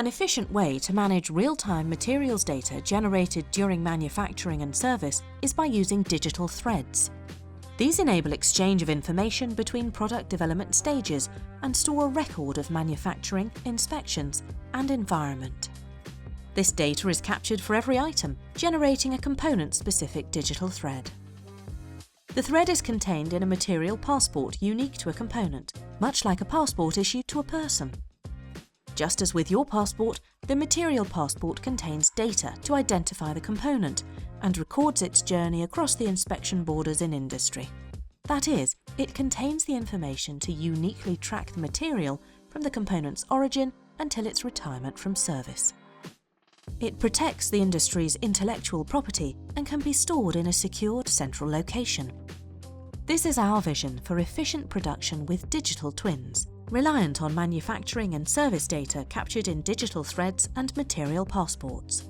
An efficient way to manage real-time materials data generated during manufacturing and service is by using digital threads. These enable exchange of information between product development stages and store a record of manufacturing, inspections, and environment. This data is captured for every item, generating a component-specific digital thread. The thread is contained in a material passport unique to a component, much like a passport issued to a person. Just as with your passport, the material passport contains data to identify the component and records its journey across the inspection borders in industry. That is, it contains the information to uniquely track the material from the component's origin until its retirement from service. It protects the industry's intellectual property and can be stored in a secured central location. This is our vision for efficient production with digital twins, reliant on manufacturing and service data captured in digital threads and material passports.